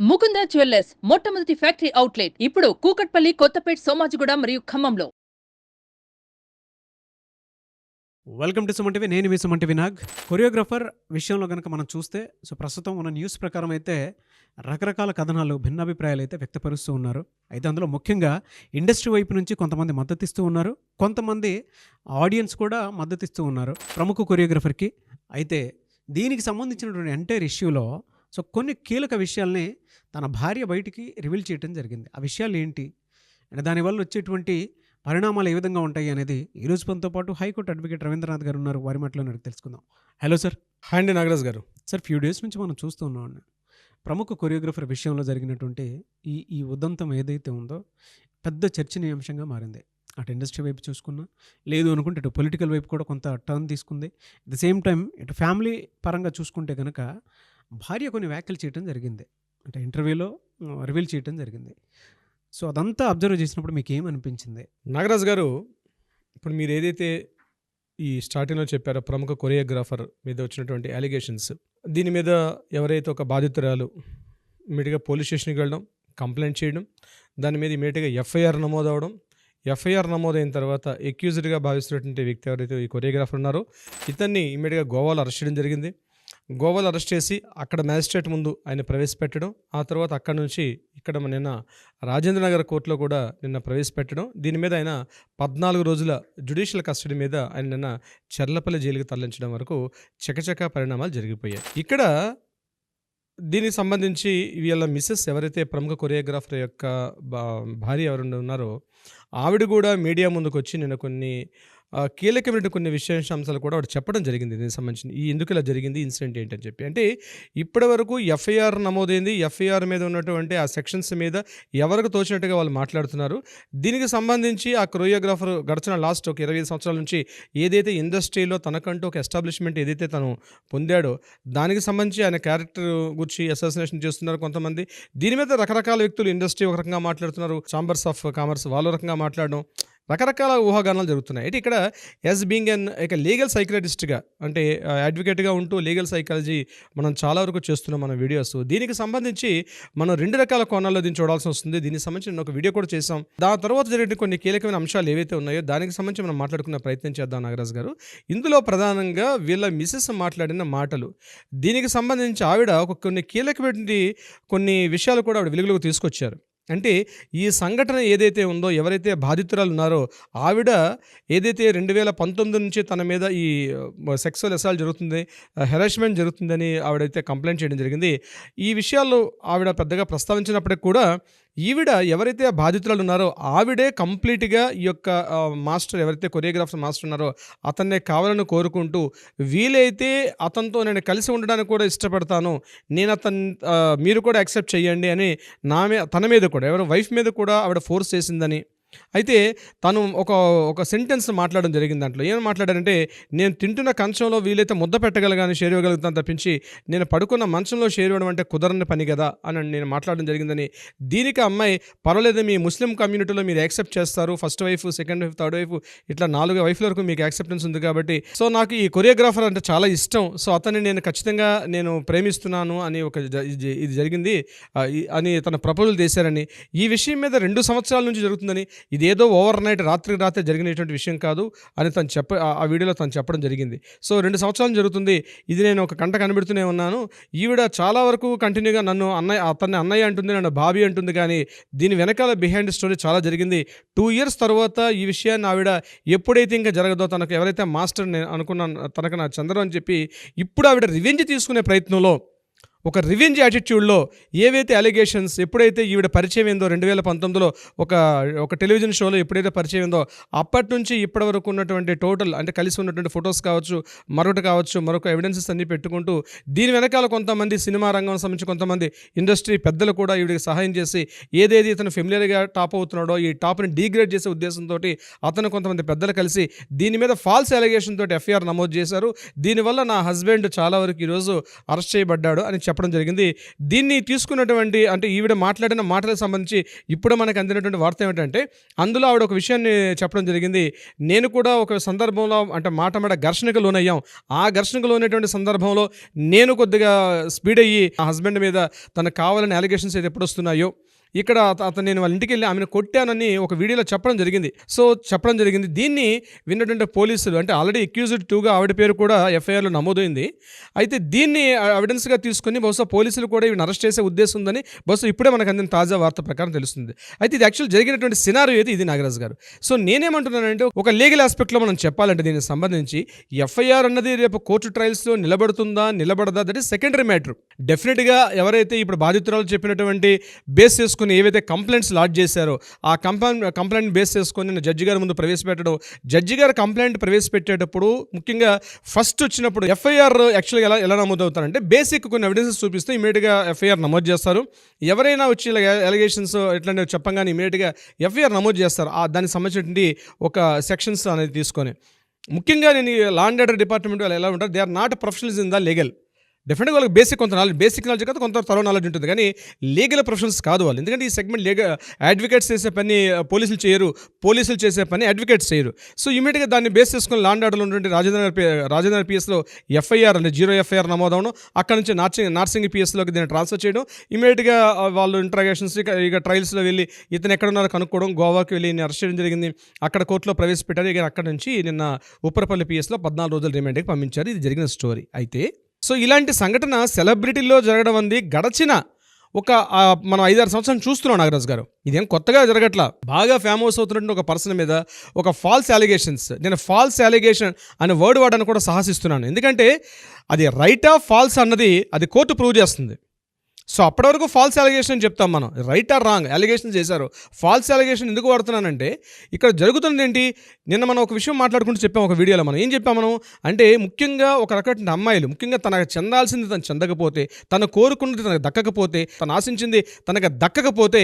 Mukunda jewellers మొట్టమొదటి factory outlet ఇప్పుడు కూకట్పల్లి, కొత్తపేట్, సోమాజిగూడ మరియు ఖమ్మంలో. Welcome to Suman TV. నేను మీ సుమన్ టీవీ నాగ్. కొరియోగ్రాఫర్ విషయంలో కనుక మనం చూస్తే ప్రస్తుతం ఉన్న న్యూస్ ప్రకారం అయితే రకరకాల కథనాలు, భిన్నాభిప్రాయాలు అయితే వ్యక్తపరుస్తూ ఉన్నారు. అయితే అందులో ముఖ్యంగా ఇండస్ట్రీ వైపు నుంచి కొంతమంది మద్దతిస్తూ ఉన్నారు, కొంతమంది ఆడియన్స్ కూడా మద్దతిస్తూ ఉన్నారు ప్రముఖ కొరియోగ్రాఫర్కి. అయితే దీనికి సంబంధించినటువంటి ఎంటైర్ ఇష్యూలో కొన్ని కీలక విషయాల్ని తన భార్య బయటికి రివీల్ చేయడం జరిగింది. ఆ విషయాలు ఏంటి అంటే దానివల్ల వచ్చేటువంటి పరిణామాలు ఏ విధంగా ఉంటాయి అనేది ఈరోజు మనతో పాటు హైకోర్టు అడ్వకేట్ రవీంద్రనాథ్ గారు ఉన్నారు. వారి మాటలో తెలుసుకుందాం. Hello sir. హాయ్ అండి నాగరాజ్ గారు. సార్, ఫ్యూ డేస్ నుంచి మనం చూస్తూ ఉన్నాం ప్రముఖ కొరియోగ్రాఫర్ విషయంలో జరిగినటువంటి ఈ ఉదంతం ఏదైతే ఉందో పెద్ద చర్చనీయాంశంగా మారింది. అటు ఇండస్ట్రీ వైపు చూసుకున్నా, లేదు అనుకుంటే ఇటు పొలిటికల్ వైపు కూడా కొంత టర్న్ తీసుకుంది. అట్ ద సేమ్ టైం ఇటు ఫ్యామిలీ పరంగా చూసుకుంటే కనుక భార్య కొన్ని వ్యాఖ్యలు చేయడం జరిగింది, అంటే ఇంటర్వ్యూలో రివీల్ చేయడం జరిగింది. సో అదంతా అబ్జర్వ్ చేసినప్పుడు మీకు ఏమనిపించింది? నాగరాజ్ గారు, ఇప్పుడు మీరు ఏదైతే ఈ స్టార్టింగ్లో చెప్పారో ప్రముఖ కొరియోగ్రాఫర్ మీద వచ్చినటువంటి అలిగేషన్స్, దీని మీద ఎవరైతే ఒక బాధితురాలు ఇమీడియట్గా పోలీస్ స్టేషన్కి వెళ్ళడం, కంప్లైంట్ చేయడం, దాని మీద ఇమీడియట్గా ఎఫ్ఐఆర్ నమోదవడం, ఎఫ్ఐఆర్ నమోదైన తర్వాత ఎక్యూజ్డ్గా భావిస్తున్నటువంటి వ్యక్తి ఎవరైతే ఈ కొరియోగ్రాఫర్ ఉన్నారో ఇతన్ని ఇమీడియట్గా గోవాలో అరెస్ట్ చేయడం జరిగింది. గోవాలో అరెస్ట్ చేసి అక్కడ మ్యాజిస్ట్రేట్ ముందు ఆయన ప్రవేశపెట్టడం, ఆ తర్వాత అక్కడ నుంచి ఇక్కడ నిన్న రాజేంద్రనగర్ కోర్టులో కూడా నిన్న ప్రవేశపెట్టడం, దీని మీద ఆయన 14 రోజుల జ్యుడిషియల్ కస్టడీ మీద ఆయన నిన్న చర్లపల్లి జైలుకి తరలించడం వరకు చకచకా పరిణామాలు జరిగిపోయాయి. ఇక్కడ దీనికి సంబంధించి వీళ్ళ మిస్సెస్ ఎవరైతే ప్రముఖ కొరియోగ్రాఫర్ యొక్క భార్య ఎవరు ఉన్నారో ఆవిడ కూడా మీడియా ముందుకు వచ్చి నిన్న కొన్ని కీలకమైన కొన్ని విశేషాంశాలు కూడా ఆవిడ చెప్పడం జరిగింది. దీనికి సంబంధించి ఎందుకు ఇలా జరిగింది, ఇన్సిడెంట్ ఏంటని చెప్పి. అంటే ఇప్పటి వరకు ఎఫ్ఐఆర్ నమోదైంది, ఎఫ్ఐఆర్ మీద ఉన్నటువంటి ఆ సెక్షన్స్ మీద ఎవరికి తోచినట్టుగా వాళ్ళు మాట్లాడుతున్నారు. దీనికి సంబంధించి ఆ కొరియోగ్రాఫర్ గడిచిన లాస్ట్ ఒక 25 సంవత్సరాల నుంచి ఏదైతే ఇండస్ట్రీలో తనకంటూ ఒక ఎస్టాబ్లిష్మెంట్ ఏదైతే తను పొందాడో దానికి సంబంధించి ఆయన క్యారెక్టర్ గురించి అసాసినేషన్ చేస్తున్నారు కొంతమంది. దీని మీద రకరకాల వ్యక్తులు, ఇండస్ట్రీ ఒక రకంగా మాట్లాడుతున్నారు, ఛాంబర్స్ ఆఫ్ కామర్స్ వాళ్ళు రకంగా మాట్లాడడం, రకరకాల ఊహాగానాలు జరుగుతున్నాయి. అయితే ఇక్కడ యాజ్ బీయింగ్ అన్ ఒక లీగల్ సైకాలజిస్ట్గా, అంటే అడ్వకేట్గా ఉంటూ లీగల్ సైకాలజీ మనం చాలా వరకు చేస్తున్నాం మన వీడియోస్. దీనికి సంబంధించి మనం 2 రకాల కోణాల్లో దీన్ని చూడాల్సి వస్తుంది. దీనికి సంబంధించి నేను ఒక వీడియో కూడా చేసాం. దాని తర్వాత జరిగిన కొన్ని కీలకమైన అంశాలు ఏవైతే ఉన్నాయో దానికి సంబంధించి మనం మాట్లాడుకునే ప్రయత్నం చేద్దాం నాగరాజ్ గారు. ఇందులో ప్రధానంగా వీళ్ళ మిసెస్ మాట్లాడిన మాటలు, దీనికి సంబంధించి ఆవిడ కొన్ని కీలకమైన కొన్ని విషయాలు కూడా ఆవిడ వెలుగులోకి తీసుకొచ్చారు. అంటే ఈ సంఘటన ఏదైతే ఉందో, ఎవరైతే బాధితురాలు ఉన్నారో ఆవిడ ఏదైతే 2019 నుంచి తన మీద ఈ సెక్సువల్ అసాల్ట్ జరుగుతుంది, హెరాస్మెంట్ జరుగుతుందని ఆవిడైతే కంప్లైంట్ చేయడం జరిగింది. ఈ విషయాల్లో ఆవిడ పెద్దగా ప్రస్తావించినప్పటికీ కూడా ఈవిడ ఎవరైతే బాధితురాలు ఉన్నారో ఆవిడే కంప్లీట్గా ఈ యొక్క మాస్టర్ ఎవరైతే కొరియోగ్రాఫర్ మాస్టర్ ఉన్నారో అతన్నే కావాలని కోరుకుంటూ, వీలైతే అతనితో నేను కలిసి ఉండడానికి కూడా ఇష్టపడతాను, నేను మీరు కూడా యాక్సెప్ట్ చేయండి అని తన మీద కూడా, ఎవరు వైఫ్ మీద కూడా ఆవిడ ఫోర్స్ చేసిందని. అయితే తను ఒక సెంటెన్స్ మాట్లాడడం జరిగింది. దాంట్లో ఏమని మాట్లాడారంటే, నేను తింటున్న కంచంలో వీలైతే ముద్ద పెట్టగలగాని షేర్ ఇవ్వగలుగుతాను తప్పించి నేను పడుకున్న మంచంలో షేర్ ఇవ్వడం అంటే కుదరని పని కదా అని నేను మాట్లాడడం జరిగిందని. దీనికి అమ్మాయి, పర్వాలేదు మీ ముస్లిం కమ్యూనిటీలో మీరు యాక్సెప్ట్ చేస్తారు, first wife, second wife, third wife, ఇట్లా 4 వైఫ్ల వరకు మీకు యాక్సెప్టెన్స్ ఉంది కాబట్టి సో నాకు ఈ కొరియోగ్రాఫర్ అంటే చాలా ఇష్టం, సో అతన్ని నేను ఖచ్చితంగా నేను ప్రేమిస్తున్నాను అని ఇది జరిగింది అని తన ప్రపోజల్ చేశారని. ఈ విషయం మీద 2 సంవత్సరాల నుంచి జరుగుతుందని, ఇదేదో ఓవర్ నైట్ రాత్రికి రాత్రి జరిగినటువంటి విషయం కాదు అని ఆ వీడియోలో తను చెప్పడం జరిగింది. సో 2 సంవత్సరాలు జరుగుతుంది, ఇది నేను ఒక కంట కనిపెడుతూనే ఉన్నాను. ఈవిడ చాలా వరకు కంటిన్యూగా నన్ను అతన్ని అన్నయ్య అంటుంది, నన్ను బాబీ అంటుంది, కానీ దీని వెనకాల బిహైండ్ స్టోరీ చాలా జరిగింది. 2 years తర్వాత ఈ విషయాన్ని ఆవిడ ఎప్పుడైతే ఇంకా జరగదో, తనకు ఎవరైతే మాస్టర్ అనుకున్నాను తనకు నా చంద్రం అని చెప్పి ఇప్పుడు ఆవిడ రివెంజ్ తీసుకునే ప్రయత్నంలో, ఒక రివెంజ్ యాటిట్యూడ్లో ఏవైతే అలిగేషన్స్ ఎప్పుడైతే ఈవిడ పరిచయం ఏందో 2019లో ఒక టెలివిజన్ షోలో ఎప్పుడైతే పరిచయం ఏందో అప్పటి నుంచి ఇప్పటి వరకు ఉన్నటువంటి టోటల్, అంటే కలిసి ఉన్నటువంటి ఫొటోస్ కావచ్చు, మరొక ఎవిడెన్సెస్ అన్నీ పెట్టుకుంటూ దీని వెనకాల కొంతమంది సినిమా రంగం సంబంధించి కొంతమంది ఇండస్ట్రీ పెద్దలు కూడా ఈవిడికి సహాయం చేసి, ఏదైతే ఇతను ఫెమిలియర్గా టాప్ అవుతున్నాడో ఈ టాప్ని డీగ్రేడ్ చేసే ఉద్దేశంతో అతను కొంతమంది పెద్దలు కలిసి దీని మీద ఫాల్స్ అలిగేషన్ తోటి ఎఫ్ఐఆర్ నమోదు చేశారు. దీనివల్ల నా హస్బెండ్ చాలా వరకు ఈరోజు అరెస్ట్ చేయబడ్డాడు అని చెప్పడం జరిగింది. దీన్ని తీసుకున్నటువంటి అంటే ఈవిడ మాట్లాడిన మాటలకు సంబంధించి ఇప్పుడు మనకు అందినటువంటి వార్త ఏమిటంటే అందులో ఆవిడ ఒక విషయాన్ని చెప్పడం జరిగింది. నేను కూడా ఒక సందర్భంలో అంటే మాట ఘర్షణకు లోనయ్యాం. ఆ ఘర్షణకు లోనేటువంటి సందర్భంలో నేను కొద్దిగా స్పీడ్ అయ్యి ఆ హస్బెండ్ మీద తనకు కావాలని అలిగేషన్స్ అయితే ఎప్పుడు వస్తున్నాయో ఇక్కడ అతను నేను వాళ్ళ ఇంటికి వెళ్ళి ఆమెను కొట్టానని ఒక వీడియోలో చెప్పడం జరిగింది. దీన్ని విన్నటువంటి పోలీసులు అంటే ఆల్రెడీ అక్యూజ్డ్ 2గా ఆవిడ పేరు కూడా ఎఫ్ఐఆర్లో నమోదైంది. అయితే దీన్ని ఎవిడెన్స్గా తీసుకుని బహుశా పోలీసులు కూడా ఈవిని అరెస్ట్ చేసే ఉద్దేశం ఉందని బహుశా ఇప్పుడే మనకు అందిన తాజా వార్త ప్రకారం తెలుస్తుంది. అయితే ఇది యాక్చువల్ జరిగినటువంటి సినారియో అయితే ఇది నాగరాజు గారు. సో నేనేమంటున్నానంటే ఒక లీగల్ ఆస్పెక్ట్లో మనం చెప్పాలంటే దీనికి సంబంధించి ఎఫ్ఐఆర్ అన్నది రేపు కోర్టు ట్రయల్స్లో నిలబడదా దట్ ఈస్ సెకండరీ మ్యాటర్. డెఫినెట్గా ఎవరైతే ఇప్పుడు బాధితురాలు చెప్పినటువంటి బేస్ చేసుకుని ఏవైతే కంప్లైంట్స్ లాడ్జ్ చేశారో ఆ కంప్లైంట్ బేస్ చేసుకొని నేను జడ్జి గారి ముందు ప్రవేశపెట్టడం, జడ్జి గారు కంప్లైంట్ ప్రవేశపెట్టేటప్పుడు ముఖ్యంగా ఫస్ట్ వచ్చినప్పుడు ఎఫ్ఐఆర్ యాక్చువల్గా ఎలా నమోదవుతారంటే బేసిక్ కొన్ని ఎవిడెన్సెస్ చూపిస్తే ఇమీడియట్గా ఎఫ్ఐఆర్ నమోదు చేస్తారు. ఎవరైనా వచ్చి ఇలా ఎలిగేషన్స్ ఇట్లాంటివి చెప్పంగానే ఇమీడియట్గా ఎఫ్ఐఆర్ నమోదు చేస్తారు. దానికి సంబంధించినటువంటి ఒక సెక్షన్స్ అనేది తీసుకొని ముఖ్యంగా నేను లా అండ్ ఆర్డర్ డిపార్ట్మెంట్ వాళ్ళు ఎలా ఉంటారు, they are not professionals in the legal. డెఫినెట్గా వాళ్ళకి బేసిక్ నాలెడ్జ్ కదా, కొంత తరో నాలెడ్జ్ ఉంటుంది, కానీ లీగల్ ప్రొఫెషనల్స్ కాదు వాళ్ళు. ఎందుకంటే ఈ సెగ్మెంట్ అడ్వకేట్స్ చేసే పని పోలీసులు చేయరు, పోలీసులు చేసే పని అడ్వకేట్స్ చేయరు. సో ఇమీడియట్గా దాన్ని బేస్ చేసుకుని లా అండ్ ఆర్డర్లో ఉన్నటువంటి రాజేంద్ర పిఎస్లో ఎఫ్ఐఆర్ అంటే 0 ఎఫ్ఐఆర్ నమోదవడం, అక్కడ నుంచి నార్సింగ్ పిఎస్లోకి దీన్ని ట్రాన్స్ఫర్ చేయడం, ఇమీడియట్గా వాళ్ళు ఇంట్రాగేషన్స్ ఇక ట్రయల్స్లో వెళ్ళి ఇతను ఎక్కడున్నారో కనుక్కోవడం, గోవాకి వెళ్ళి అరెస్ట్ చేయడం జరిగింది. అక్కడ కోర్టులో ప్రవేశపెట్టారు. ఇక అక్కడ నుంచి నిన్న ఉప్పరపల్లి పిఎస్లో 14 రోజుల రిమాండ్కి పంపించారు. ఇది జరిగిన స్టోరీ. అయితే సో ఇలాంటి సంఘటన సెలబ్రిటీల్లో జరగడం అంది గడచిన మనం 5-6 సంవత్సరాలు చూస్తున్నాం నాగరాజు గారు. ఇదేం కొత్తగా జరగట్లా. బాగా ఫేమస్ అవుతున్నట్టు ఒక పర్సన్ మీద ఒక ఫాల్స్ అలిగేషన్స్, నేను ఫాల్స్ అలిగేషన్ అనే వర్డ్ వాడని కూడా సాహసిస్తున్నాను. ఎందుకంటే అది రైట్ ఆఫ్ ఫాల్స్ అన్నది అది కోర్టు ప్రూవ్ చేస్తుంది. సో అప్పటి వరకు ఫాల్స్ అలిగేషన్ అని చెప్తాం మనం, రైట్ ఆర్ రాంగ్ అలిగేషన్ చేశారు. ఫాల్స్ అలిగేషన్ ఎందుకు వాడుతున్నానంటే ఇక్కడ జరుగుతుంది ఏంటి, నిన్న మనం ఒక విషయం మాట్లాడుకుంటూ చెప్పాం ఒక వీడియోలో. మనం ఏం చెప్పాం మనం అంటే ముఖ్యంగా ఒక రకమైన అమ్మాయిలు ముఖ్యంగా తనకు చెందాల్సింది తను చెందకపోతే, తను కోరుకున్నది తనకు దక్కకపోతే, తను ఆశించింది తనకు దక్కకపోతే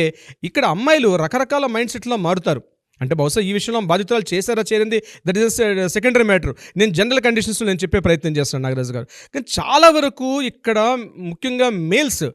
ఇక్కడ అమ్మాయిలు రకరకాల మైండ్ సెట్లో మారుతారు. అంటే బహుశా ఈ విషయంలో బాధితురాలు చేశారా చేరింది దట్ ఈస్ సెకండరీ మ్యాటర్. నేను జనరల్ కండిషన్స్లో నేను చెప్పే ప్రయత్నం చేస్తున్నాను నాగరాజు గారు. కానీ చాలా వరకు ఇక్కడ ముఖ్యంగా మేల్స్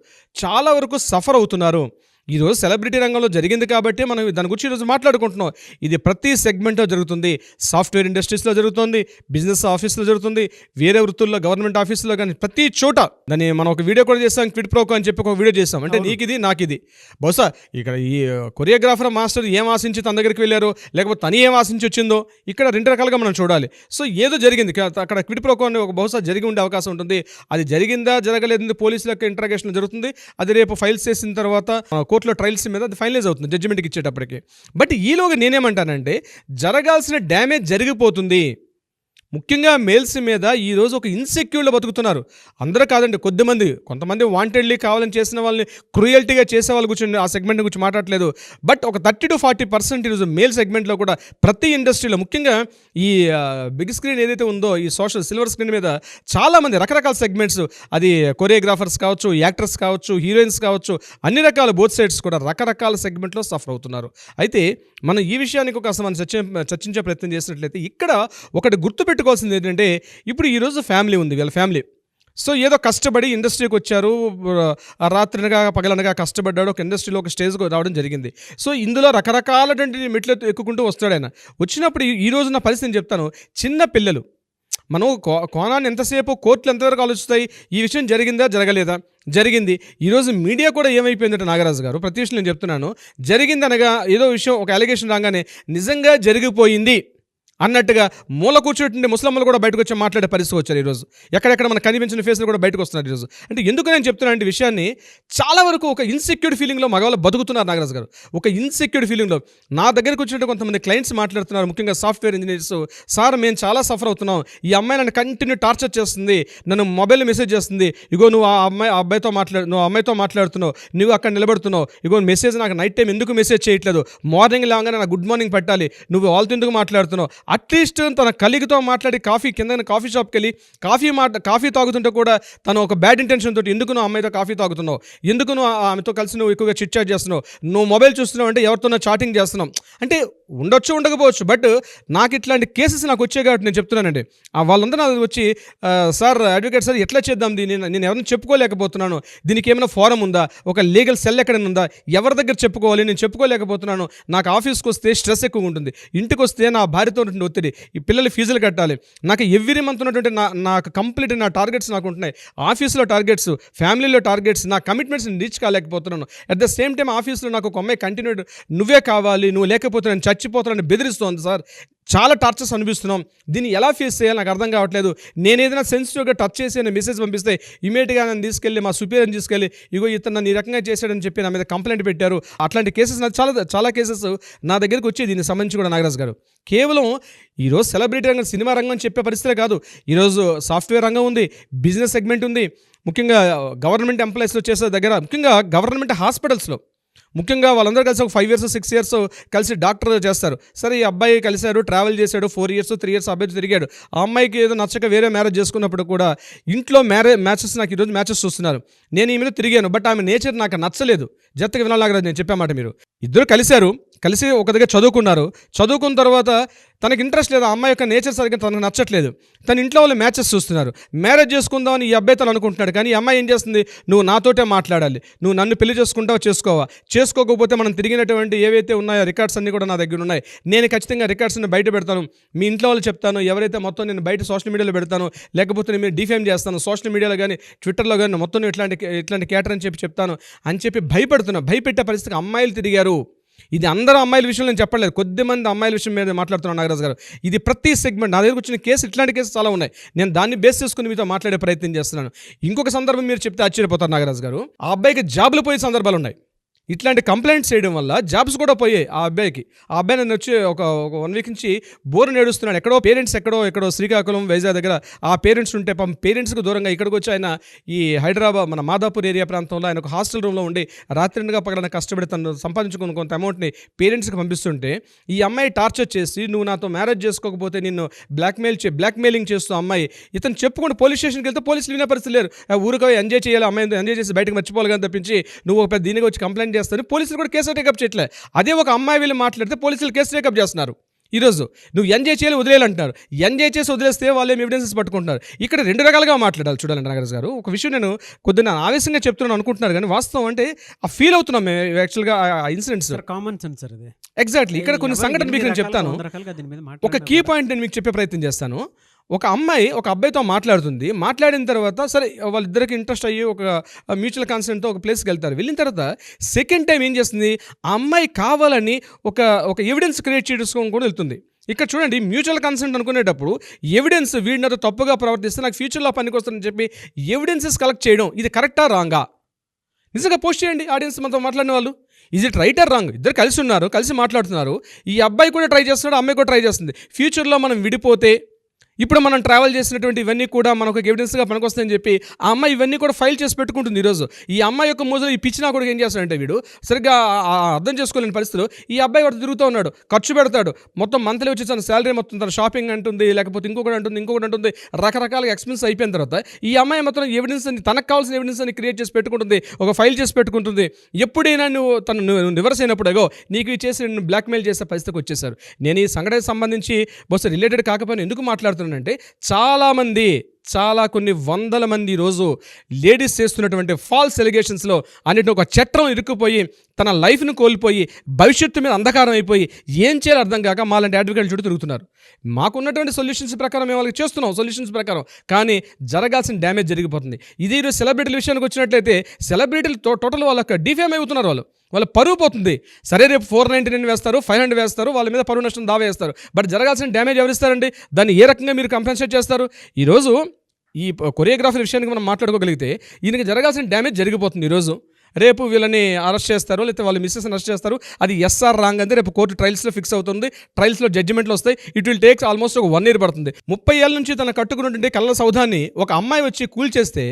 చాలా వరకు సఫర్ అవుతున్నారు. ఈరోజు సెలబ్రిటీ రంగంలో జరిగింది కాబట్టి మనం దాని గురించి ఈరోజు మాట్లాడుకుంటున్నాం. ఇది ప్రతి సెగ్మెంట్లో జరుగుతుంది. సాఫ్ట్వేర్ ఇండస్ట్రీస్లో జరుగుతుంది, బిజినెస్ ఆఫీస్లో జరుగుతుంది, వేరే వృత్తుల్లో గవర్నమెంట్ ఆఫీసులో కానీ ప్రతి చోట. దాన్ని మనం ఒక వీడియో కూడా చేస్తాం, క్విడ్ ప్రోకో అని చెప్పి ఒక వీడియో చేస్తాం. అంటే నీకిది నాకిది. బహుశా ఇక్కడ ఈ కొరియోగ్రాఫర్ మాస్టర్ ఏం ఆశించి తన దగ్గరికి వెళ్ళారో, లేకపోతే తను ఏం ఆశించి వచ్చిందో ఇక్కడ 2 రకాలుగా మనం చూడాలి. సో ఏదో జరిగింది అక్కడ క్విడ్ ప్రోకో అని ఒక బహుశా జరిగి ఉండే అవకాశం ఉంటుంది. అది జరిగిందా జరగలేదు పోలీసుల యొక్క ఇంట్రాగేషన్ జరుగుతుంది. అది రేపు ఫైల్స్ చేసిన తర్వాత కోర్టులో ట్రయల్స్ మీద అది ఫైనలైజ్ అవుతుంది జడ్జిమెంట్కి ఇచ్చేటప్పటికి. బట్ ఈలోగా నేనేమంటానంటే జరగాల్సిన డ్యామేజ్ జరిగిపోతుంది. ముఖ్యంగా మేల్స్ మీద ఈరోజు ఒక ఇన్సెక్యూర్లో బతుకుతున్నారు. అందరూ కాదండి, కొంతమంది వాంటెడ్లీ కావాలని చేసిన వాళ్ళని క్రూయల్టీగా చేసే వాళ్ళ గురించి ఆ సెగ్మెంట్ గురించి మాట్లాడలేదు. బట్ ఒక 30-40% ఈరోజు మేల్ సెగ్మెంట్లో కూడా ప్రతి ఇండస్ట్రీలో ముఖ్యంగా ఈ బిగ్ స్క్రీన్ ఏదైతే ఉందో ఈ సోషల్ సిల్వర్ స్క్రీన్ మీద చాలామంది రకరకాల సెగ్మెంట్స్, అది కొరియోగ్రాఫర్స్ కావచ్చు, యాక్టర్స్ కావచ్చు, హీరోయిన్స్ కావచ్చు, అన్ని రకాల బోత్ సైడ్స్ కూడా రకరకాల సెగ్మెంట్లో సఫర్ అవుతున్నారు. అయితే మనం ఈ విషయానికి ఒక మనం చర్చించే ప్రయత్నం చేసినట్లయితే ఇక్కడ ఒకటి గుర్తుపెట్టుకోవాల్సింది ఏంటంటే ఇప్పుడు ఈరోజు ఫ్యామిలీ ఉంది, వీళ్ళ ఫ్యామిలీ. సో ఏదో కష్టపడి ఇండస్ట్రీకి వచ్చారు, రాత్రినగా పగలనగా కష్టపడ్డాడు, ఒక ఇండస్ట్రీలో ఒక స్టేజ్కి రావడం జరిగింది. సో ఇందులో రకరకాలటువంటి మెట్లు ఎక్కుకుంటూ వస్తాడు ఆయన. వచ్చినప్పుడు ఈ రోజున పరిస్థితి చెప్తాను, చిన్న పిల్లలు మనం కోణాన్ని ఎంతసేపు కోర్టులు ఎంతవరకు ఆలోచిస్తాయి, ఈ విషయం జరిగిందా జరగలేదా, జరిగింది. ఈరోజు మీడియా కూడా ఏమైపోయిందంటే నాగరాజు గారు, ప్రతి విషయం నేను చెప్తున్నాను, జరిగిందనగా ఏదో విషయం ఒక అలిగేషన్ రాగానే నిజంగా జరిగిపోయింది అన్నట్టుగా మూల కూర్చోటి ముస్లింలు కూడా బయటకు వచ్చి మాట్లాడే పరిస్థితి వచ్చారు ఈరోజు. ఎక్కడెక్కడ మనకు కనిపించిన ఫేస్లు కూడా బయటకు వస్తున్నారు ఈరోజు. అంటే ఎందుకు నేను చెప్తున్నాను విషయాన్ని, చాలా వరకు ఒక ఇన్సెక్యూర్డ్ ఫీలింగ్లో మగవాళ్ళు బతుకుతున్నారు నాగరాజు గారు. ఒక ఇన్సెక్యూర్డ్ ఫీలింగ్లో నా దగ్గరికి వచ్చినట్టు కొంతమంది క్లయింట్స్ మాట్లాడుతున్నారు, ముఖ్యంగా సాఫ్ట్వేర్ ఇంజనీర్స్. సార్ మేము చాలా సఫర్ అవుతున్నాం, ఈ అమ్మాయి నన్ను కంటిన్యూ టార్చర్ చేస్తుంది, నన్ను మొబైల్ మెసేజ్ చేస్తుంది, ఇగో నువ్వు ఆ అమ్మాయితో మాట్లాడుతున్నావు, నువ్వు అక్కడ నిలబడుతున్నావు, ఇగో మెసేజ్ నాకు నైట్ టైం ఎందుకు మెసేజ్ చేయట్లేదు, మార్నింగ్ లేవగానే నాకు గుడ్ మార్నింగ్ పెట్టాలి, నువ్వు వాళ్ళతో ఎందుకు మాట్లాడుతున్నావు, అట్లీస్ట్ తన కలీగ్తో మాట్లాడి కింద కాఫీ షాప్కి వెళ్ళి కాఫీ తాగుతుంటే కూడా తను ఒక బ్యాడ్ ఇంటెన్షన్ తోటి ఎందుకు నువ్వు అమ్మాయితో కాఫీ తాగుతున్నావు, ఎందుకు నువ్వు ఆమెతో కలిసి నువ్వు ఎక్కువగా చిట్ చాట్ చేస్తున్నావు, నువ్వు మొబైల్ చూస్తున్నావు అంటే ఎవరితోనో చాటింగ్ చేస్తున్నావు అంటే ఉండొచ్చు ఉండకపోవచ్చు. బట్ నాకు ఇట్లాంటి కేసెస్ నాకు వచ్చాయి కాబట్టి నేను చెప్తున్నానండి. వాళ్ళందరూ నాకు వచ్చి సార్ అడ్వకేట్ సార్ ఎట్లా చేద్దాం దీన్ని, నేను ఎవరిని చెప్పుకోలేకపోతున్నాను, దీనికి ఏమైనా ఫోరం ఉందా, ఒక లీగల్ సెల్ ఎక్కడైనా ఉందా, ఎవరి దగ్గర చెప్పుకోవాలి, నేను చెప్పుకోలేకపోతున్నాను, నాకు ఆఫీస్కి వస్తే స్ట్రెస్ ఎక్కువ ఉంటుంది, ఇంటికి వస్తే నా భార్యతో ఉన్నటువంటి ఒత్తిడి, ఈ పిల్లల ఫీజులు కట్టాలి, నాకు ఎవ్రీ మంత్ ఉన్నటువంటి నాకు కంప్లీట్ నా టార్గెట్స్ నాకు ఉంటున్నాయి, ఆఫీస్లో టార్గెట్స్, ఫ్యామిలీలో టార్గెట్స్, నా కమిట్మెంట్స్ రీచ్ కాలేకపోతున్నాను. అట్ ద సేమ్ టైం ఆఫీస్లో నాకు ఒక అమ్మాయి కంటిన్యూడ్ నువ్వే కావాలి, నువ్వు లేకపోతే నేను చచ్చిపోతానని బెదిరిస్తోంది సార్, చాలా టార్చర్స్ అనిపిస్తున్నాం, దీన్ని ఎలా ఫేస్ చేయాలి నాకు అర్థం కావట్లేదు. నేను ఏదైనా సెన్సిటివ్గా టచ్ చేసి మెసేజ్ పంపిస్తే ఇమీడియట్గా నన్ను తీసుకెళ్ళి మా సుపీరియర్ని తీసుకెళ్ళి ఇగో ఇతను నన్ను ఈ రకంగా చేశాడని చెప్పి నా మీద కంప్లైంట్ పెట్టారు. అట్లాంటి కేసెస్ నాకు చాలా కేసెస్ నా దగ్గరికి వచ్చి దీనికి సంబంధించి కూడా నాగరాజ్ గారు కేవలం ఈరోజు సెలబ్రిటీ రంగం, సినిమా రంగం చెప్పే పరిస్థితే కాదు, ఈరోజు సాఫ్ట్వేర్ రంగం ఉంది, బిజినెస్ సెగ్మెంట్ ఉంది, ముఖ్యంగా గవర్నమెంట్ ఎంప్లాయీస్లో చేసే దగ్గర, ముఖ్యంగా గవర్నమెంట్ హాస్పిటల్స్లో ముఖ్యంగా వాళ్ళందరూ కలిసి ఒక 5 years 6 years కలిసి డాక్టర్ చేస్తారు. సరే ఈ అబ్బాయి కలిశాడు, ట్రావెల్ చేశాడు, 4 years 3 years అబ్బాయి తిరిగాడు, ఆ అమ్మాయికి ఏదో నచ్చక వేరే మ్యారేజ్ చేసుకున్నప్పుడు కూడా ఇంట్లో మ్యాచెస్ నాకు ఈరోజు మ్యాచెస్ చూస్తున్నారు, నేను ఈమెను తిరిగాను, బట్ ఆమె నేచర్ నాకు నచ్చలేదు. జత్తగా వినాలాగా నేను చెప్పామాట, మీరు ఇద్దరు కలిసి ఒక దగ్గర చదువుకున్న తర్వాత తనకి ఇంట్రెస్ట్ లేదు, ఆ అమ్మాయి యొక్క నేచర్ సరిగ్గా తనకు నచ్చట్లేదు, తన ఇంట్లో వాళ్ళు మ్యాచెస్ చూస్తున్నారు, మ్యారేజ్ చేసుకుందామని ఈ అబ్బాయి తను అనుకుంటున్నాడు. కానీ ఈ అమ్మాయి ఏం చేస్తుంది, నువ్వు నాతోటే మాట్లాడాలి, నువ్వు నన్ను పెళ్లి చేసుకుంటావా చేసుకోకపోతే మనం తిరిగినటువంటి ఏవైతే ఉన్నాయో రికార్డ్స్ అన్నీ కూడా నా దగ్గర ఉన్నాయి, నేను ఖచ్చితంగా రికార్డ్స్ని బయట పెడతాను, మీ ఇంట్లో వాళ్ళు చెప్తాను, ఎవరైతే మొత్తం నేను బయట సోషల్ మీడియాలో పెడతాను, లేకపోతే నేను డిఫేమ్ చేస్తాను, సోషల్ మీడియాలో కానీ ట్విట్టర్లో కానీ మొత్తం ఇట్లాంటి క్యాటర్ అని చెప్తాను అని చెప్పి భయపెట్టే పరిస్థితికి అమ్మాయిలు తిరిగారు. ఇది అందరూ అమ్మాయిల విషయంలో నేను చెప్పలేదు, కొద్దిమంది అమ్మాయిల విషయం మీద మాట్లాడుతున్నాను నాగరాజు గారు. ఇది ప్రతి సెగ్మెంట్ నా దగ్గర వచ్చిన కేసు, ఇట్లాంటి కేసు చాలా ఉన్నాయి, నేను దాన్ని బేస్ చేసుకుని మీతో మాట్లాడే ప్రయత్నం చేస్తున్నాను. ఇంకొక సందర్భం మీరు చెప్తే ఆశ్చర్యపోతారు నాగరాజు గారు, ఆ అబ్బాయికి జాబ్లు పోయే సందర్భాలు ఉన్నాయి. ఇట్లాంటి కంప్లైంట్స్ చేయడం వల్ల జాబ్స్ కూడా పోయాయి ఆ అబ్బాయి నన్ను వచ్చి ఒక 1 week నుంచి బోర్ నేడుస్తున్నాడు. పేరెంట్స్ ఎక్కడో శ్రీకాకుళం వైజాగ్ దగ్గర ఆ పేరెంట్స్ ఉంటే పేరెంట్స్కి దూరంగా ఇక్కడికి వచ్చి ఆయన ఈ హైదరాబాద్ మన మాదాపూర్ ఏరియా ప్రాంతంలో ఆయన ఒక హాస్టల్ రూమ్లో ఉండి రాత్రిగా పగలన కష్టపడి తను సంపాదించుకున్న కొంత అమౌంట్ని పేరెంట్స్కి పంపిస్తుంటే ఈ అమ్మాయి టార్చర్ చేసి నువ్వు నాతో మ్యారేజ్ చేసుకోకపోతే నిన్ను బ్లాక్మెయిలింగ్ చేస్తూ అమ్మాయి ఇతను చెప్పుకుంటూ పోలీస్ స్టేషన్కి వెళ్తే పోలీసులు వినే పరిస్థితి లేరు, ఊరికో ఎంజాయ్ చేయాలి, అమ్మాయి ఎంజాయ్ చేసి బయటకు మర్చిపోవాలి కానీ తప్పించి నువ్వు ఒక దీనికి వచ్చి కంప్లైంట్ చేస్తారు, పోలీసులు కూడా కేసు టేకప్ చేయట్లే. అదే ఒక అమ్మాయి వీళ్ళు మాట్లాడితే పోలీసులు కేసు టేకప్ చేస్తున్నారు. ఈరోజు నువ్వు ఎంజాయ్ చేయాలి వదిలేయాలంటున్నారు, ఎంజాయ్ చేసి వదిలేస్తే వాళ్ళు ఏమి ఎవిడెన్సెస్ పట్టుకుంటున్నారు. ఇక్కడ 2 రకాలుగా మాట్లాడాలి చూడాలండి నాగరాజు గారు. ఒక విషయం నేను కొద్దిగా ఆవేశంగా చెప్తున్నాను అనుకుంటున్నారు కానీ వాస్తవం అంటే ఆ ఫీల్ అవుతున్నాం మేము యాక్చువల్గా ఆ ఇన్సిడెంట్స్ కామన్ సెన్స్ సార్ ఇది. ఎగ్జాక్ట్లీ ఇక్కడ కొన్ని సంఘటనలు మీకు నేను చెప్తాను, ఒక కీ పాయింట్ నేను మీకు చెప్పే ప్రయత్నం చేస్తాను. ఒక అమ్మాయి ఒక అబ్బాయితో మాట్లాడిన తర్వాత సరే వాళ్ళిద్దరికి ఇంట్రెస్ట్ అయ్యి ఒక మ్యూచువల్ కాన్సెంట్తో ఒక ప్లేస్కి వెళ్తారు. వెళ్ళిన తర్వాత సెకండ్ టైం ఏం చేస్తుంది, ఆ అమ్మాయి కావాలని ఒక ఎవిడెన్స్ క్రియేట్ చేసుకొని కూడా వెళ్తుంది. ఇక్కడ చూడండి, మ్యూచువల్ కన్సెంట్ అనుకునేటప్పుడు ఎవిడెన్స్ వీడినతో తప్పుగా ప్రవర్తిస్తే నాకు ఫ్యూచర్లో పనికొస్తుందని చెప్పి ఎవిడెన్సెస్ కలెక్ట్ చేయడం ఇది కరెక్టా రాంగా? నిజంగా పోస్ట్ చేయండి ఆడియన్స్ మనతో మాట్లాడిన వాళ్ళు. Is it right are wrong? ఇద్దరు కలిసి ఉన్నారు, కలిసి మాట్లాడుతున్నారు, ఈ అబ్బాయి కూడా ట్రై చేస్తున్నాడు, అమ్మాయి కూడా ట్రై చేస్తుంది. ఫ్యూచర్లో మనం విడిపోతే ఇప్పుడు మనం ట్రావెల్ చేసినటువంటి ఇవన్నీ కూడా మనకు ఎవిడెన్స్గా పనికొస్తాయని చెప్పి ఆ అమ్మాయి ఇవన్నీ కూడా ఫైల్ చేసి పెట్టుకుంటుంది. ఈరోజు ఈ అమ్మాయి యొక్క మోజులో ఈ పిచ్చినా కూడా ఏం చేస్తాడంటే వీడు సరిగ్గా అర్థం చేసుకోలేని పరిస్థితిలో ఈ అబ్బాయి వాడు తిరుగుతూ ఉన్నాడు, ఖర్చు పెడతాడు, మొత్తం మంత్లీ వచ్చి తన శాలరీ మొత్తం తన షాపింగ్ అంటుంది, లేకపోతే ఇంకొకటి అంటుంది, రకరకాలుగా ఎక్స్పెన్స్ అయిపోయిన తర్వాత ఈ అమ్మాయి మొత్తం ఎవిడెన్స్ అని తనకు కావాల్సిన ఎవిడెన్స్ అని క్రియేట్ చేసి పెట్టుకుంటుంది, ఒక ఫైల్ చేసి పెట్టుకుంటుంది. ఎప్పుడైనా నువ్వు రివర్స్ అయినప్పుడు నీకు చేసి నిన్ను బ్లాక్మెయిల్ చేసే పరిస్థితికి వచ్చేసారు. నేను ఈ సంఘటనకు సంబంధించి బహుశా రిలేటెడ్ కాకపోయినా ఎందుకు మాట్లాడుతున్నానంటే చాలా కొన్ని వందల మంది ఈరోజు లేడీస్ చేస్తున్నటువంటి ఫాల్స్ ఎలిగేషన్స్లో అన్నిటిని ఒక చట్టం ఇరుక్కుపోయి తన లైఫ్ను కోల్పోయి భవిష్యత్తు మీద అంధకారం అయిపోయి ఏం చేయాలో అర్థం కాక మాలాంటి అడ్వకేట్లు చుట్టూ తిరుగుతున్నారు. మాకున్నటువంటి సొల్యూషన్స్ ప్రకారం మేము వాళ్ళకి చేస్తున్నాం సొల్యూషన్స్ ప్రకారం, కానీ జరగాల్సిన డ్యామేజ్ జరిగిపోతుంది. ఇది ఈరోజు సెలబ్రిటీల విషయానికి వచ్చినట్లయితే సెలబ్రిటీలు టోటల్ వాళ్ళకి డిఫేమ్ అవుతున్నారు, వాళ్ళ పరువు పోతుంది. సరే రేపు 499 వేస్తారు, 500 వేస్తారు, వాళ్ళ మీద పరువు నష్టం దావా వేస్తారు, బట్ జరగాల్సిన డ్యామేజ్ ఎవరిస్తారండి? దాన్ని ఏ రకంగా మీరు కంపెన్సేట్ చేస్తారు? ఈరోజు ఈ కొరియోగ్రాఫర్ విషయానికి మనం మాట్లాడుకోగలిగితే ఈయనకి జరగాల్సిన డ్యామేజ్ జరిగిపోతుంది. ఈరోజు రేపు వీళ్ళని అరెస్ట్ చేస్తారు, లేకపోతే వాళ్ళ మిస్సెస్ని అరెస్ట్ చేస్తారు. అది ఎస్ఆర్ రాంగ్ అంటే రేపు కోర్టు ట్రయల్స్లో ఫిక్స్ అవుతుంది, ట్రయల్స్లో జడ్జిమెంట్లు వస్తాయి. ఇట్ విల్ టేక్స్ ఆల్మోస్ట్ ఒక 1 year పడుతుంది. 30 ఏళ్ళ నుంచి తన కట్టుకున్నటువంటి కళ్ళ సౌధాన్ని ఒక అమ్మాయి వచ్చి కూల్చేస్తే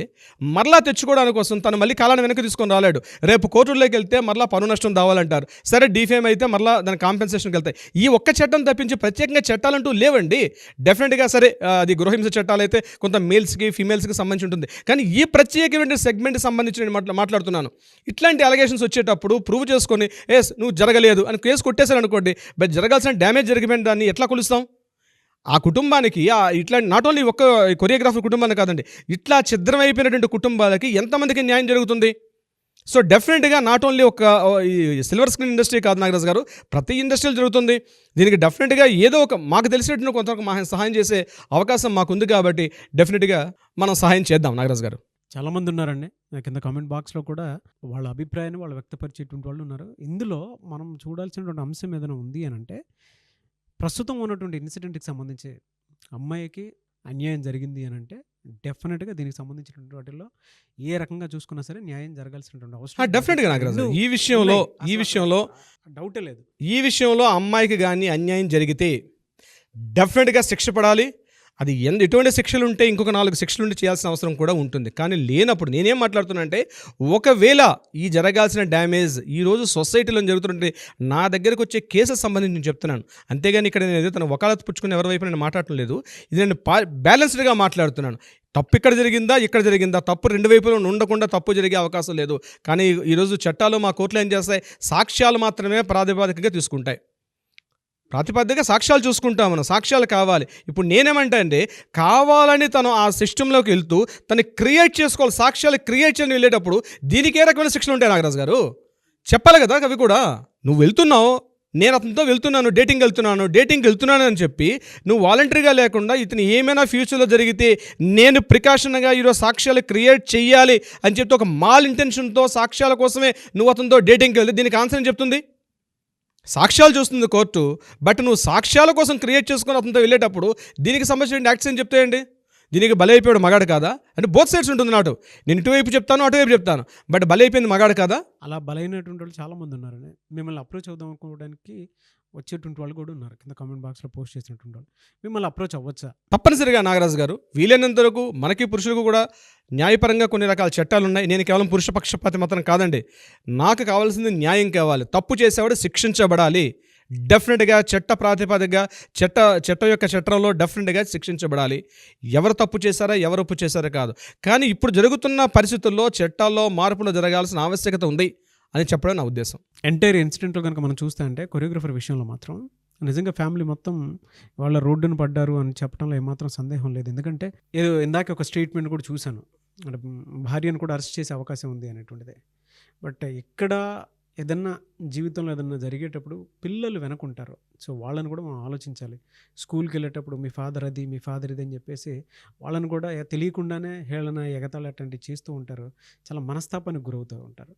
మరలా తెచ్చుకోవడానికి కోసం తను మళ్ళీ కాలాన్ని వెనక్కి తీసుకొని రాలేడు. రేపు కోర్టుల్లోకి వెళ్తే మరలా పన్ను నష్టం దావాలంటారు. సరే డిఫేమ్ అయితే మరలా దాని కాంపెన్సేషన్కి వెళ్తాయి. ఈ ఒక్క చట్టం తప్పించి ప్రత్యేకంగా చట్టాలంటూ లేవండి. డెఫినెట్గా సరే అది గృహహింస చట్టాలు అయితే కొంత మేల్స్కి ఫీమేల్స్కి సంబంధించి ఉంటుంది. కానీ ఈ ప్రత్యేకమైన సెగ్మెంట్కి సంబంధించి నేను మాట్లాడుతున్నాను. ఇట్లాంటి అలిగేషన్స్ వచ్చేటప్పుడు ప్రూవ్ చేసుకొని నువ్వు జరగలేదు అని కేసు కొట్టేశారు అనుకోండి, బట్ జరగాల్సిన డ్యామేజ్ జరిగిపోయిన దాన్ని ఎట్లా కొలుస్తాం? ఆ కుటుంబానికి ఇట్లా నాట్ ఓన్లీ ఒక్క కొరియోగ్రాఫర్ కుటుంబాన్ని కాదండి, ఇట్లా ఛిద్రమైపోయినటువంటి కుటుంబాలకి ఎంతమందికి న్యాయం జరుగుతుంది? సో డెఫినెట్గా నాట్ ఓన్లీ ఒక ఈ సిల్వర్ స్క్రీన్ ఇండస్ట్రీ కాదు నాగరాజు గారు, ప్రతి ఇండస్ట్రీలో జరుగుతుంది. దీనికి డెఫినెట్గా ఏదో ఒక మాకు తెలిసినట్టు కొంతవరకు సహాయం చేసే అవకాశం మాకుంది కాబట్టి డెఫినెట్గా మనం సహాయం చేద్దాం నాగరాజు గారు. చాలామంది ఉన్నారండి కింద కామెంట్ బాక్స్లో కూడా వాళ్ళ అభిప్రాయాన్ని వాళ్ళు వ్యక్తపరిచేటువంటి వాళ్ళు ఉన్నారు. ఇందులో మనం చూడాల్సినటువంటి అంశం ఏదైనా ఉంది అని అంటే, ప్రస్తుతం ఉన్నటువంటి ఇన్సిడెంట్కి సంబంధించి అమ్మాయికి అన్యాయం జరిగింది అని అంటే డెఫినెట్గా దీనికి సంబంధించినటువంటి వాటిల్లో ఏ రకంగా చూసుకున్నా సరే న్యాయం జరగాల్సినటువంటి అవసరం డెఫినెట్గా నాగరాజు ఈ విషయంలో డౌటే లేదు. ఈ విషయంలో అమ్మాయికి కానీ అన్యాయం జరిగితే డెఫినెట్గా శిక్ష పడాలి. అది ఎటువంటి శిక్షలు ఉంటే ఇంకొక 4 శిక్షలు ఉండి చేయాల్సిన అవసరం కూడా ఉంటుంది. కానీ లేనప్పుడు నేనేం మాట్లాడుతున్నా అంటే, ఒకవేళ ఈ జరగాల్సిన డ్యామేజ్ ఈరోజు సొసైటీలో జరుగుతుంటే నా దగ్గరకు వచ్చే కేసుకు సంబంధించి నేను చెప్తున్నాను. అంతేగాని ఇక్కడ నేను ఏదో తన వకాలత్ పుచ్చుకుని ఎవరి వైపు నేను మాట్లాడటం లేదు. ఇది నేను బ్యాలెన్స్డ్గా మాట్లాడుతున్నాను. తప్పు ఇక్కడ జరిగిందా, తప్పు 2 వైపులో ఉండకుండా తప్పు జరిగే అవకాశం లేదు. కానీ ఈరోజు చట్టాలు మా కోర్టులో ఏం చేస్తాయి, సాక్ష్యాలు మాత్రమే ప్రాతిపదికగా తీసుకుంటాయి. ప్రాతిపదికగా సాక్ష్యాలు చూసుకుంటాం మనం, సాక్ష్యాలు కావాలి. ఇప్పుడు నేనేమంటా అంటే, కావాలని తను ఆ సిస్టంలోకి వెళ్తూ తను క్రియేట్ చేసుకోవాలి, సాక్ష్యాలు క్రియేట్ చేయని వెళ్ళేటప్పుడు దీనికి ఏ రకమైన శిక్షలు ఉంటాయి నాగరాజు గారు? చెప్పాలి కదా అవి కూడా. నువ్వు వెళ్తున్నావు, నేను అతనితో వెళ్తున్నాను, డేటింగ్కి వెళ్తున్నాను అని చెప్పి నువ్వు వాలంటరీగా లేకుండా ఇతను ఏమైనా ఫ్యూచర్లో జరిగితే నేను ప్రికాషన్గా ఈరోజు సాక్ష్యాలు క్రియేట్ చేయాలి అని చెప్పి ఒక మాల్ ఇంటెన్షన్తో సాక్ష్యాల కోసమే నువ్వు అతనితో డేటింగ్కి వెళ్తే దీనికి ఆన్సర్ ఏం చెప్తుంది? సాక్ష్యాలు చూస్తుంది కోర్టు. బట్ నువ్వు సాక్ష్యాల కోసం క్రియేట్ చేసుకుని అతనితో వెళ్ళేటప్పుడు దీనికి సంబంధించిన యాక్ట్స్ ఏం చెప్తాయండి? దీనికి బలైపోయాడు మగాడు కాదా అంటే బోత్ సైడ్స్ ఉంటుంది నాటు. నేను ఇటువైపు చెప్తాను, అటువైపు చెప్తాను, బట్ బలైపోయింది మగాడు కాదా? అలా బలైనటువంటి వాళ్ళు చాలామంది ఉన్నారని మిమ్మల్ని అప్రోచ్ అవుదాం అనుకోవడానికి వచ్చేటువంటి వాళ్ళు కూడా ఉన్నారు. కింద కామెంట్ బాక్స్లో పోస్ట్ చేసినటువంటి వాళ్ళు మిమ్మల్ని అప్రోచ్ అవ్వచ్చా? తప్పనిసరిగా నాగరాజు గారు, వీలైనంత వరకు మనకి పురుషులకు కూడా న్యాయపరంగా కొన్ని రకాల చట్టాలు ఉన్నాయి. నేను కేవలం పురుష పక్షపాతి మాత్రం కాదండి. నాకు కావాల్సింది న్యాయం కావాలి. తప్పు చేసేవాడు శిక్షించబడాలి. డెఫినెట్గా చట్ట ప్రాతిపదికగా చట్టంలో డెఫినెట్గా శిక్షించబడాలి. ఎవరు తప్పు చేశారా, ఎవరు ఒప్పు చేశారా కాదు. కానీ ఇప్పుడు జరుగుతున్న పరిస్థితుల్లో చట్టాల్లో మార్పులు జరగాల్సిన ఆవశ్యకత ఉంది అని చెప్పడం నా ఉద్దేశం. ఎంటైర్ ఇన్సిడెంట్లో కనుక మనం చూస్తే అంటే కొరియోగ్రఫర్ విషయంలో మాత్రం నిజంగా ఫ్యామిలీ మొత్తం వాళ్ళ రోడ్డును పడ్డారు అని చెప్పడంలో ఏమాత్రం సందేహం లేదు. ఎందుకంటే ఏదో ఇందాక ఒక స్టేట్మెంట్ కూడా చూశాను, అంటే భార్యను కూడా అరెస్ట్ చేసే అవకాశం ఉంది అనేటువంటిది. బట్ ఇక్కడ ఏదన్నా జీవితంలో ఏదన్నా జరిగేటప్పుడు పిల్లలు వెనకుంటారు. సో వాళ్ళని కూడా మనం ఆలోచించాలి. స్కూల్కి వెళ్ళేటప్పుడు మీ ఫాదర్ అది, మీ ఫాదర్ ఇది అని చెప్పేసి వాళ్ళని కూడా తెలియకుండానే హేళన, ఎగతాళి అట్లాంటివి చేస్తూ ఉంటారు. చాలా మనస్తాపానికి గురవుతూ ఉంటారు.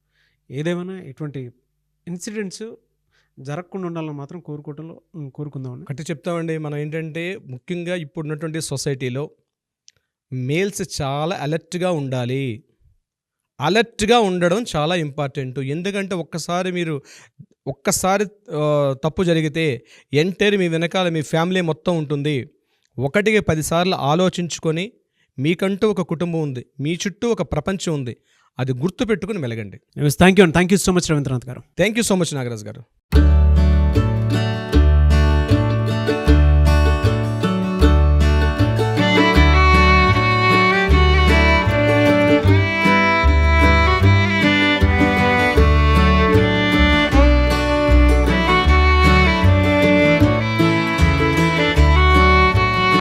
ఏదేమైనా ఇటువంటి ఇన్సిడెంట్స్ జరగకుండా ఉండాలని మాత్రం కోరుకుందామని అంటే చెప్తామండి. మనం ఏంటంటే ముఖ్యంగా ఇప్పుడున్నటువంటి సొసైటీలో మేల్స్ చాలా అలర్ట్గా ఉండాలి. అలర్ట్గా ఉండడం చాలా ఇంపార్టెంట్. ఎందుకంటే ఒక్కసారి తప్పు జరిగితే ఎంటైర్ మీ వెనకాల మీ ఫ్యామిలీ మొత్తం ఉంటుంది. 1కి 10 సార్లు ఆలోచించుకొని, మీకంటూ ఒక కుటుంబం ఉంది, మీ చుట్టూ ఒక ప్రపంచం ఉంది, అది గుర్తుపెట్టుకుని మెలగండి. Thank you so much Ravindranath garu. Thank you so much Nagaraj గారు.